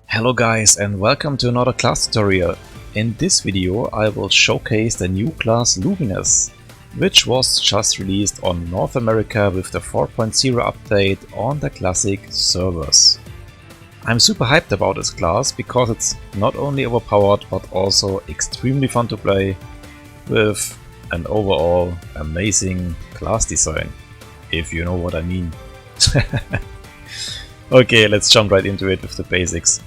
Hello guys and welcome to another class tutorial. In this video I will showcase the new class Luminess, which was just released on North America with the 4.0 update on the Classic servers. I'm super hyped about this class because it's not only overpowered but also extremely fun to play with an overall amazing class design, if you know what I mean. Okay, let's jump right into it with the basics.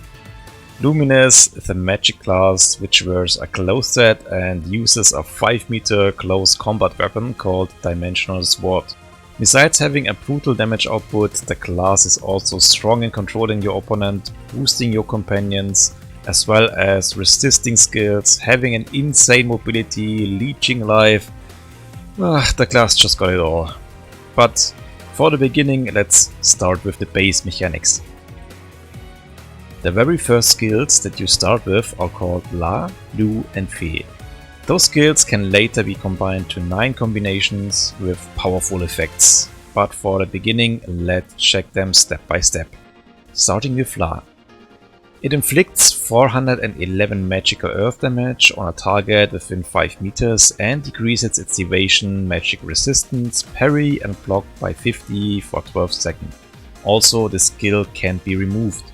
Luminess is a magic class which wears a close set and uses a 5-meter close combat weapon called Dimensional Sword. Besides having a brutal damage output, the class is also strong in controlling your opponent, boosting your companions, as well as resisting skills, having an insane mobility, leeching life. The class just got it all. But for the beginning, let's start with the base mechanics. The very first skills that you start with are called La, Lu and Fee. Those skills can later be combined to 9 combinations with powerful effects, but for the beginning let's check them step by step. Starting with La. It inflicts 411 magical earth damage on a target within 5 meters and decreases its evasion, magic resistance, parry and block by 50 for 12 seconds. Also, the skill can be removed.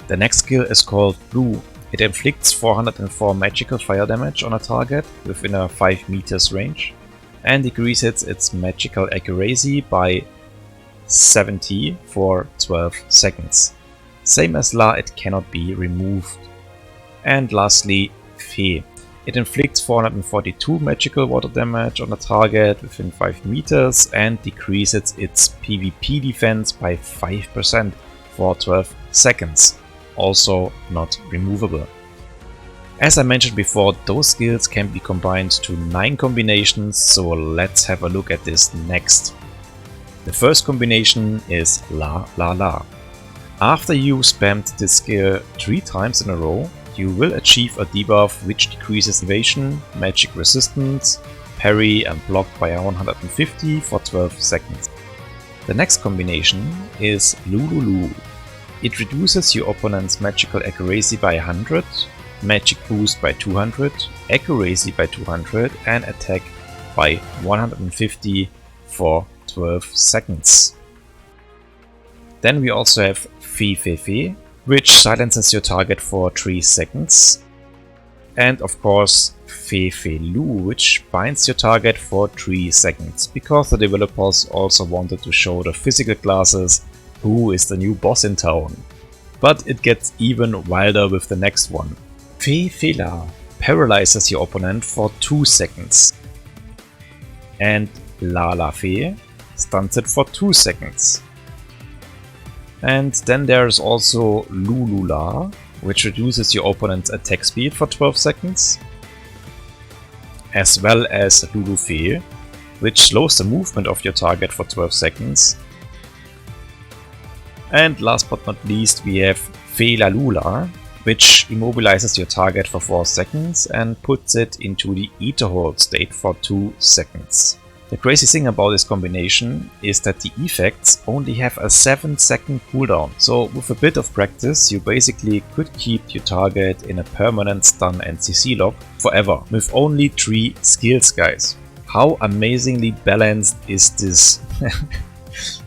The next skill is called Blue. It inflicts 404 magical fire damage on a target within a 5 meters range and decreases its magical accuracy by 70 for 12 seconds. Same as La, it cannot be removed. And lastly, Fee. It inflicts 442 magical water damage on a target within 5 meters and decreases its PvP defense by 5% for 12 seconds. Also not removable. As I mentioned before, those skills can be combined to 9 combinations, so let's have a look at this next. The first combination is La La La. After you spammed this skill 3 times in a row, you will achieve a debuff which decreases evasion, magic resistance, parry and block by 150 for 12 seconds. The next combination is Lulu. It reduces your opponent's magical accuracy by 100, magic boost by 200, accuracy by 200 and attack by 150 for 12 seconds. Then we also have Fee, which silences your target for 3 seconds. And of course Lu, which binds your target for 3 seconds, because the developers also wanted to show the physical classes who is the new boss in town. But it gets even wilder with the next one. Fela paralyzes your opponent for 2 seconds. And La Fee stuns it for 2 seconds. And then there's also Lulula, which reduces your opponent's attack speed for 12 seconds. As well as Lulu Fee, which slows the movement of your target for 12 seconds. And last but not least we have Fela Lula, which immobilizes your target for 4 seconds and puts it into the Ether Hold state for 2 seconds. The crazy thing about this combination is that the effects only have a 7-second cooldown, so with a bit of practice you basically could keep your target in a permanent stun and CC lock forever with only 3 skills, guys. How amazingly balanced is this?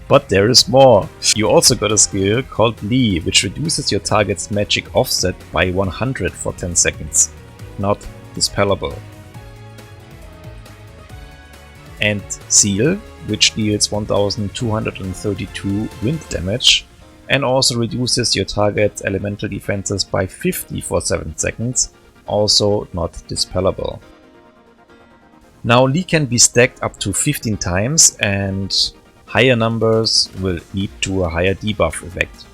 But there is more. You also got a skill called Lee, which reduces your target's magic offset by 100 for 10 seconds. Not dispellable. And Seal, which deals 1232 wind damage and also reduces your target's elemental defenses by 50 for 7 seconds. Also not dispellable. Now Lee can be stacked up to 15 times and higher numbers will lead to a higher debuff effect.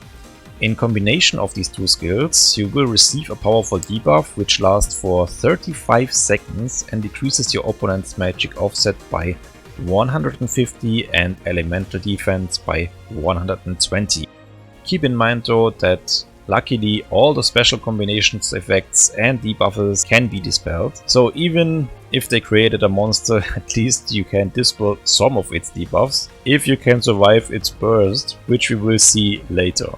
In combination of these 2 skills, you will receive a powerful debuff which lasts for 35 seconds and decreases your opponent's magic offset by 150 and elemental defense by 120. Keep in mind though that luckily all the special combinations, effects and debuffs can be dispelled. So even if they created a monster, at least you can dispel some of its debuffs if you can survive its burst, which we will see later.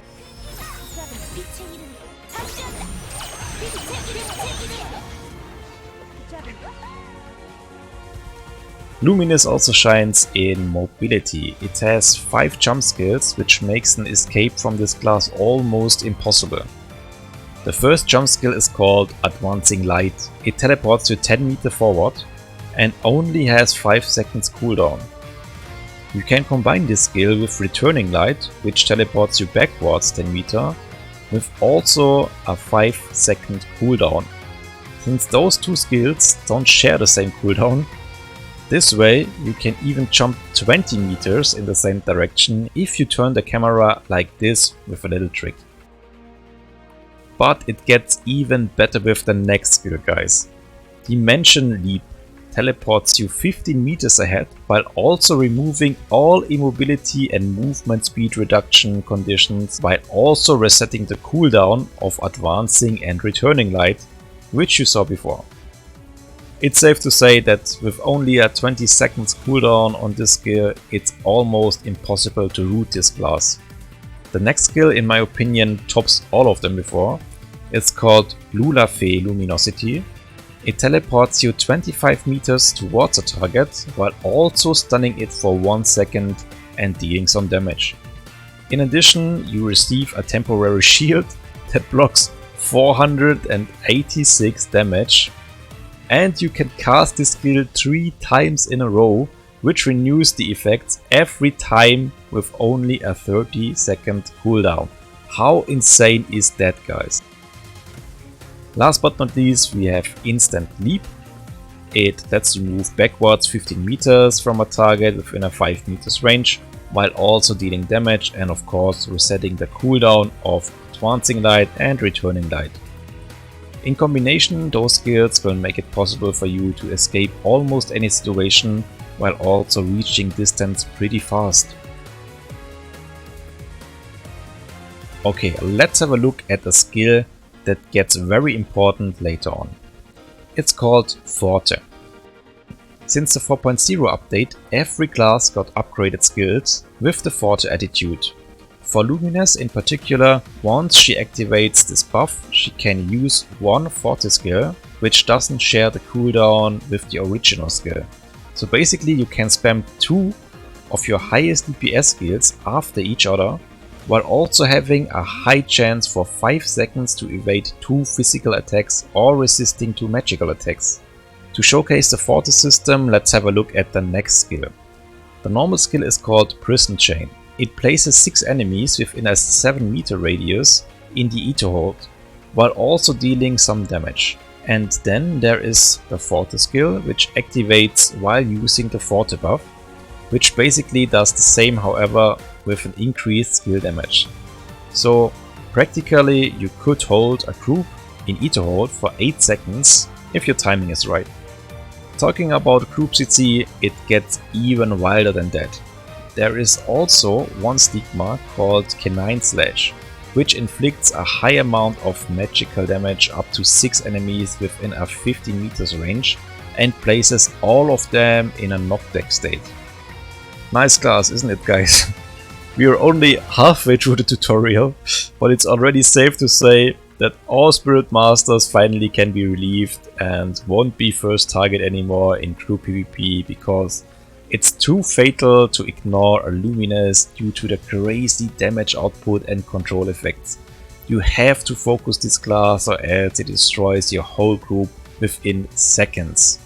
Luminess also shines in mobility. It has 5 jump skills, which makes an escape from this class almost impossible. The first jump skill is called Advancing Light. It teleports you 10 meters forward and only has 5 seconds cooldown. You can combine this skill with Returning Light, which teleports you backwards 10 meters, with also a 5-second cooldown. Since those two skills don't share the same cooldown, this way you can even jump 20 meters in the same direction if you turn the camera like this with a little trick. But it gets even better with the next skill, guys. Dimension Leap teleports you 15 meters ahead while also removing all immobility and movement speed reduction conditions, while also resetting the cooldown of Advancing and Returning Light, which you saw before. It's safe to say that with only a 20 seconds cooldown on this skill, it's almost impossible to root this class. The next skill, in my opinion, tops all of them before. It's called Lulafe Luminosity. It teleports you 25 meters towards a target while also stunning it for 1 second and dealing some damage. In addition, you receive a temporary shield that blocks 486 damage. And you can cast this skill 3 times in a row, which renews the effects every time with only a 30-second cooldown. How insane is that, guys? Last but not least, we have Instant Leap. It lets you move backwards 15 meters from a target within a 5 meters range, while also dealing damage and of course resetting the cooldown of Advancing Light and Returning Light. In combination, those skills will make it possible for you to escape almost any situation while also reaching distance pretty fast. Okay, let's have a look at a skill that gets very important later on. It's called Forte. Since the 4.0 update, every class got upgraded skills with the Forte attitude. For Luminess in particular, once she activates this buff, she can use one Forte skill, which doesn't share the cooldown with the original skill. So basically you can spam 2 of your highest DPS skills after each other, while also having a high chance for 5 seconds to evade 2 physical attacks or resisting 2 magical attacks. To showcase the Forte system, let's have a look at the next skill. The normal skill is called Prison Chain. It places 6 enemies within a 7 meter radius in the Ether Hold, while also dealing some damage. And then there is the Forte skill, which activates while using the Forte buff, which basically does the same, however with an increased skill damage. So practically you could hold a group in Ether Hold for 8 seconds if your timing is right. Talking about group CC, it gets even wilder than that. There is also one Stigma called Canine Slash, which inflicts a high amount of magical damage up to 6 enemies within a 50 meters range and places all of them in a knockback state. Nice class, isn't it, guys? We are only halfway through the tutorial, but it's already safe to say that all Spirit Masters finally can be relieved and won't be first target anymore in group PvP, because it's too fatal to ignore a Luminess due to the crazy damage output and control effects. You have to focus this class or else it destroys your whole group within seconds.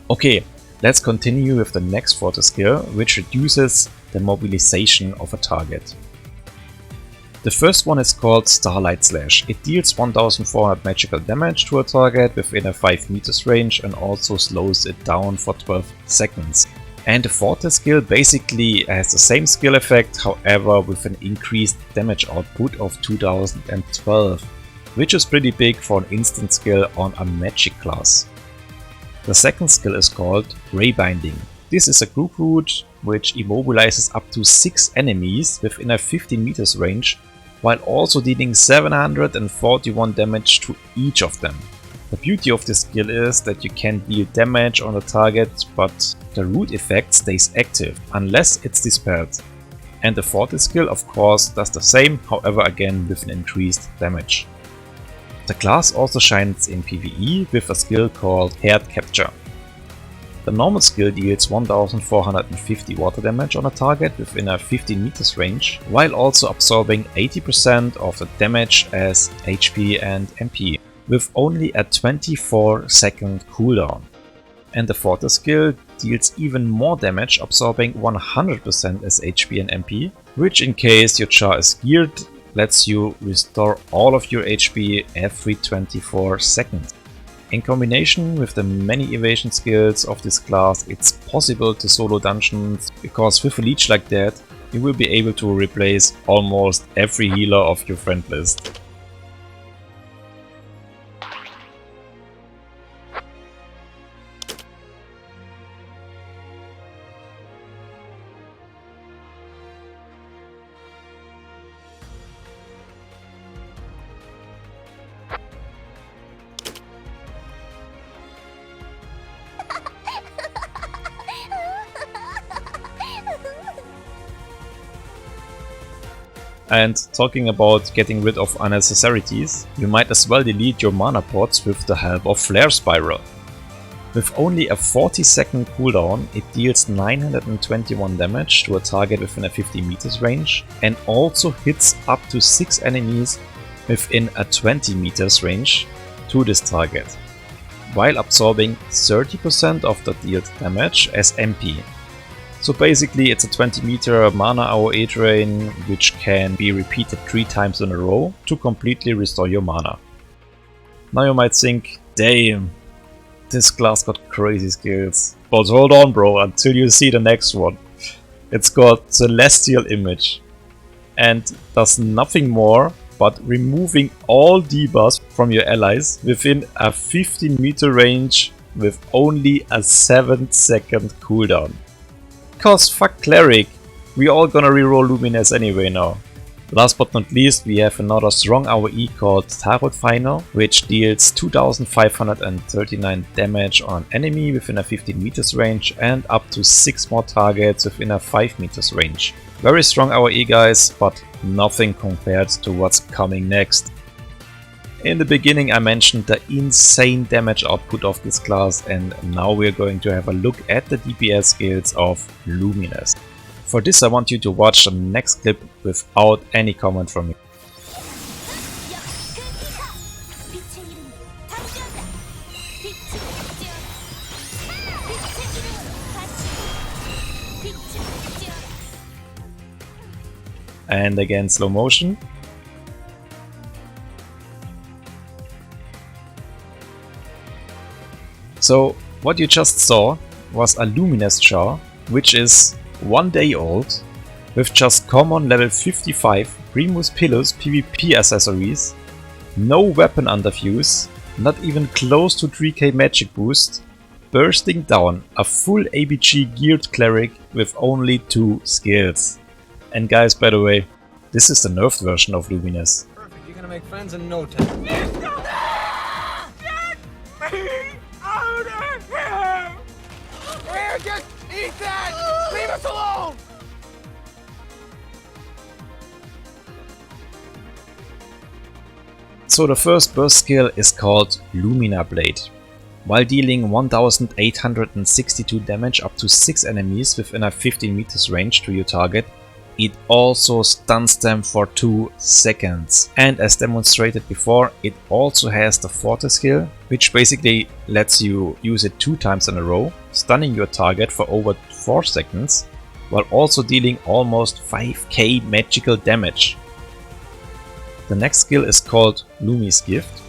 Okay, let's continue with the next Forte skill, which reduces the mobilization of a target. The first one is called Starlight Slash. It deals 1400 magical damage to a target within a 5 meters range and also slows it down for 12 seconds. And the Forte skill basically has the same skill effect, however with an increased damage output of 2012, which is pretty big for an instant skill on a magic class. The second skill is called Ray Binding. This is a group route which immobilizes up to 6 enemies within a 15 meters range, while also dealing 741 damage to each of them. The beauty of this skill is that you can deal damage on the target, but the root effect stays active unless it's dispelled. And the Fortis skill of course does the same, however again with an increased damage. The class also shines in PvE with a skill called Herd Capture. The normal skill deals 1450 water damage on a target within a 15 meters range, while also absorbing 80% of the damage as HP and MP, with only a 24-second cooldown. And the Fortis skill deals even more damage, absorbing 100% as HP and MP, which in case your char is geared, lets you restore all of your HP every 24 seconds. In combination with the many evasion skills of this class, it's possible to solo dungeons, because with a leech like that, you will be able to replace almost every healer of your friend list. And talking about getting rid of unnecessities, you might as well delete your mana pots with the help of Flare Spiral. With only a 40-second cooldown, it deals 921 damage to a target within a 50 meters range and also hits up to 6 enemies within a 20 meters range to this target, while absorbing 30% of the dealt damage as MP. So basically it's a 20 meter mana AoE drain which can be repeated 3 times in a row to completely restore your mana. Now you might think, damn, this class got crazy skills. But hold on bro, until you see the next one. It's got Celestial Image and does nothing more but removing all debuffs from your allies within a 15 meter range with only a 7-second cooldown. Cause fuck Cleric, we all gonna reroll Luminess anyway now. Last but not least, we have another strong AoE called Tarot Final, which deals 2539 damage on an enemy within a 15 meters range and up to 6 more targets within a 5 meters range. Very strong AoE guys, but nothing compared to what's coming next. In the beginning I mentioned the insane damage output of this class, and now we're going to have a look at the DPS skills of Luminess. For this I want you to watch the next clip without any comment from me. And again slow motion. So what you just saw was a Luminess char, which is 1 day old, with just common level 55 Primus Pillus PvP accessories, no weapon underfuse, not even close to 3k magic boost, bursting down a full ABG geared cleric with only 2 skills. And guys, by the way, this is the nerfed version of Luminess. Perfect, you're gonna make friends in no time. Get me out of here! Here, just eat that! Leave us alone! So the first burst skill is called Lumina Blade. While dealing 1862 damage up to 6 enemies within a 15 meters range to your target, it also stuns them for 2 seconds. And as demonstrated before, it also has the Fortis skill, which basically lets you use it 2 times in a row, stunning your target for over 4 seconds, while also dealing almost 5k magical damage. The next skill is called Lumi's Gift.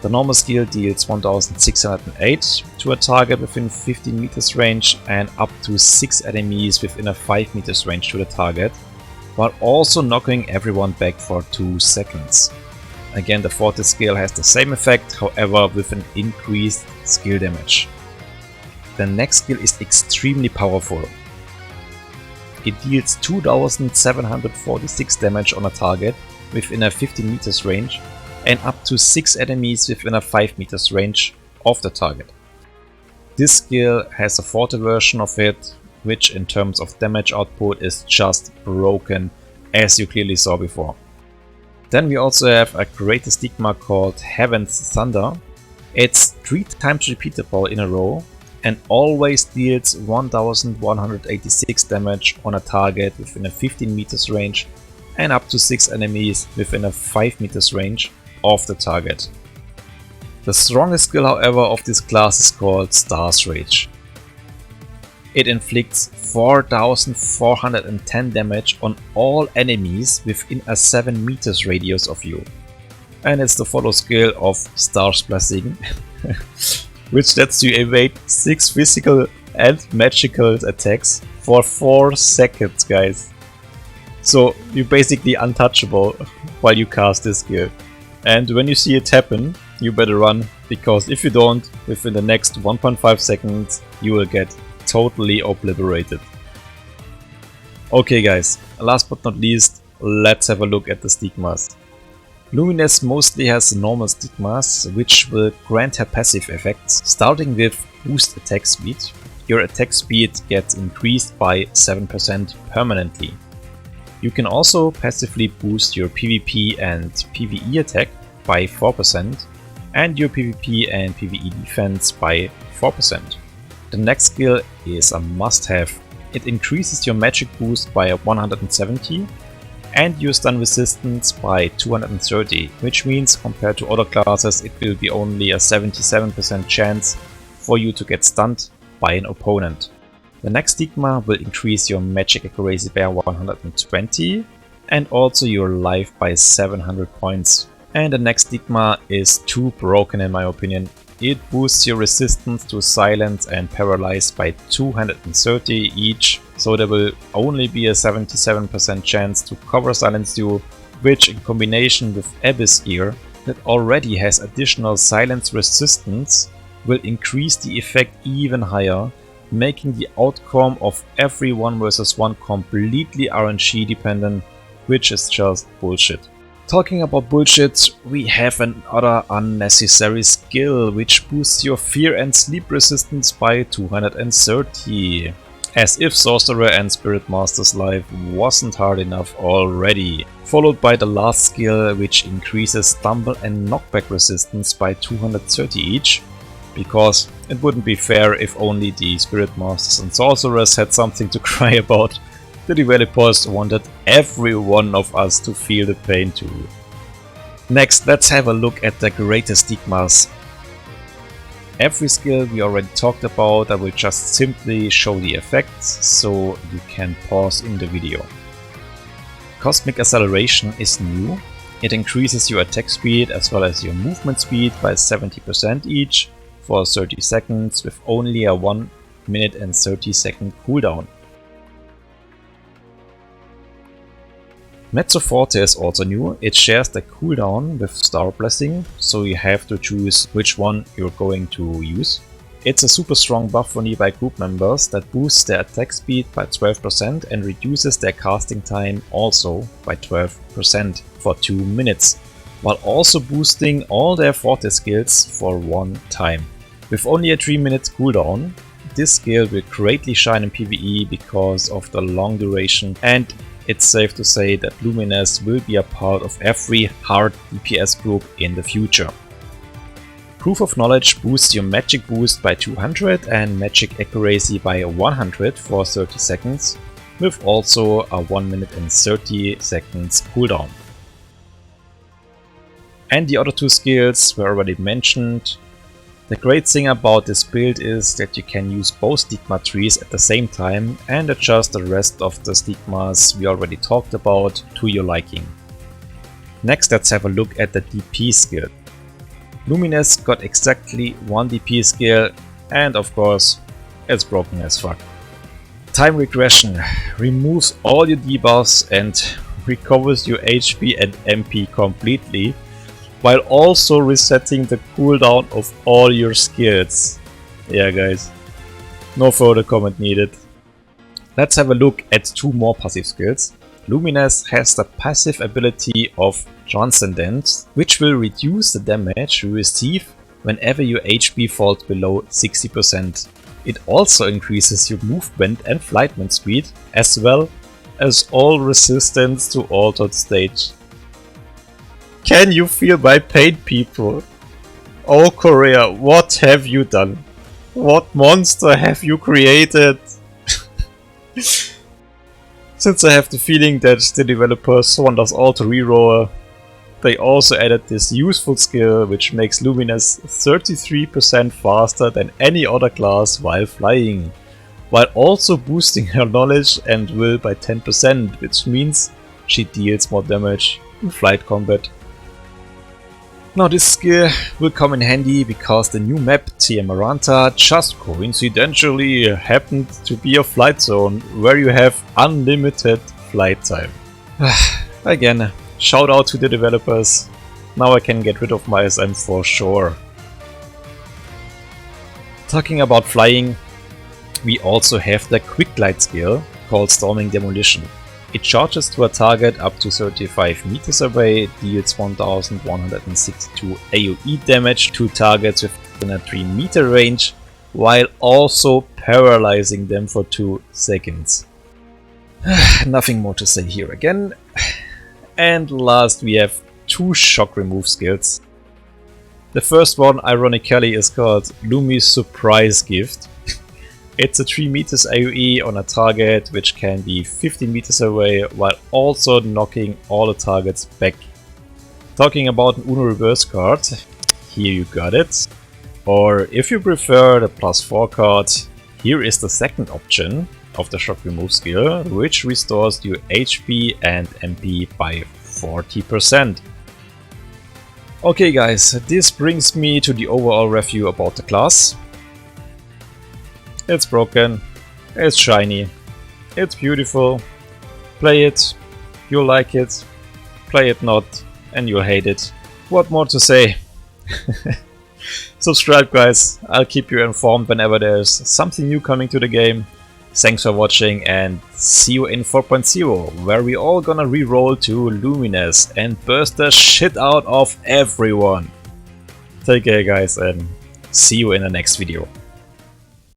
The normal skill deals 1608 to a target within 15 meters range and up to 6 enemies within a 5 meters range to the target, while also knocking everyone back for 2 seconds. Again, the Fortis skill has the same effect, however with an increased skill damage. the next skill is extremely powerful. It deals 2746 damage on a target within a 15 meters range and up to 6 enemies within a 5 meters range of the target. This skill has a 40 version of it, which in terms of damage output is just broken, as you clearly saw before. Then we also have a great stigma called Heaven's Thunder. It's 3 times repeatable in a row and always deals 1186 damage on a target within a 15 meters range and up to 6 enemies within a 5 meters range of the target. The strongest skill, however, of this class is called Star's Rage. It inflicts 4410 damage on all enemies within a 7 meters radius of you. And it's the follow skill of Star's Blessing, which lets you evade 6 physical and magical attacks for 4 seconds, guys. So you're basically untouchable while you cast this skill. And when you see it happen, you better run, because if you don't, within the next 1.5 seconds you will get totally obliterated. Okay guys, last but not least, let's have a look at the Stigmas. Luminess mostly has normal Stigmas, which will grant her passive effects, starting with boost attack speed. Your attack speed gets increased by 7% permanently. You can also passively boost your PvP and PvE attack by 4% and your PvP and PvE defense by 4%. The next skill is a must-have. It increases your magic boost by 170 and your stun resistance by 230, which means compared to other classes it will be only a 77% chance for you to get stunned by an opponent. The next Stigma will increase your magic accuracy by 120 and also your life by 700 points. And the next Stigma is too broken in my opinion. It boosts your resistance to silence and paralyze by 230 each, so there will only be a 77% chance to cover silence you, which in combination with Abyss Ear, that already has additional silence resistance, will increase the effect even higher, making the outcome of every 1 vs 1 completely RNG dependent, which is just bullshit. Talking about bullshit, we have another unnecessary skill which boosts your fear and sleep resistance by 230. As if Sorcerer and Spirit Master's life wasn't hard enough already. Followed by the last skill which increases stumble and knockback resistance by 230 each. Because it wouldn't be fair if only the Spirit Masters and Sorcerers had something to cry about. The developers wanted every one of us to feel the pain too. Next, let's have a look at the greatest Stigmas. Every skill we already talked about, I will just simply show the effects, so you can pause in the video. Cosmic Acceleration is new. It increases your attack speed as well as your movement speed by 70% each for 30 seconds with only a 1 minute and 30 second cooldown. Mezzo Forte is also new. It shares the cooldown with Star Blessing, so you have to choose which one you're going to use. It's a super strong buff for nearby group members that boosts their attack speed by 12% and reduces their casting time also by 12% for 2 minutes, while also boosting all their Forte skills for 1 time. With only a 3 minute cooldown, this skill will greatly shine in PvE because of the long duration, and it's safe to say that Luminess will be a part of every hard DPS group in the future. Proof of Knowledge boosts your magic boost by 200 and magic accuracy by 100 for 30 seconds, with also a 1 minute and 30 seconds cooldown. And the other 2 skills were already mentioned. The great thing about this build is that you can use both Stigma trees at the same time and adjust the rest of the Stigmas we already talked about to your liking. Next, let's have a look at the DP skill. Luminess got exactly 1 DP skill and of course it's broken as fuck. Time Regression removes all your debuffs and recovers your HP and MP completely, while also resetting the cooldown of all your skills. Yeah guys, No further comment needed. Let's have a look at two more passive skills. Luminess has the passive ability of Transcendence, which will reduce the damage you receive whenever your HP falls below 60%. It also increases your movement and flightment speed, as well as all resistance to altered state. Can you feel my pain, people? Oh Korea, what have you done? What monster have you created? Since I have the feeling that the developers want us all to reroll, they also added this useful skill which makes Luminess 33% faster than any other class while flying, while also boosting her knowledge and will by 10%, which means she deals more damage in flight combat. Now this skill will come in handy because the new map Tia Maranta just coincidentally happened to be a flight zone where you have unlimited flight time. Again, shout out to the developers. Now I can get rid of my SM for sure. Talking about flying, we also have the quick glide skill called Storming Demolition. It charges to a target up to 35 meters away, deals 1162 AoE damage to targets within a 3 meter range, while also paralyzing them for 2 seconds. Nothing more to say here again. And last we have two shock remove skills. The first one, ironically, is called Lumi's Surprise Gift. It's a 3 meters AoE on a target which can be 50 meters away while also knocking all the targets back. Talking about an Uno reverse card, here you got it. Or if you prefer the +4 card, here is the second option of the shock remove skill, which restores your HP and MP by 40%. Okay guys, this brings me to the overall review about the class. It's broken, it's shiny, it's beautiful. Play it, you'll like it. Play it not, and you'll hate it. What more to say? Subscribe guys, I'll keep you informed whenever there's something new coming to the game. Thanks for watching and see you in 4.0, where we all gonna reroll to Luminess and burst the shit out of everyone. Take care guys and see you in the next video.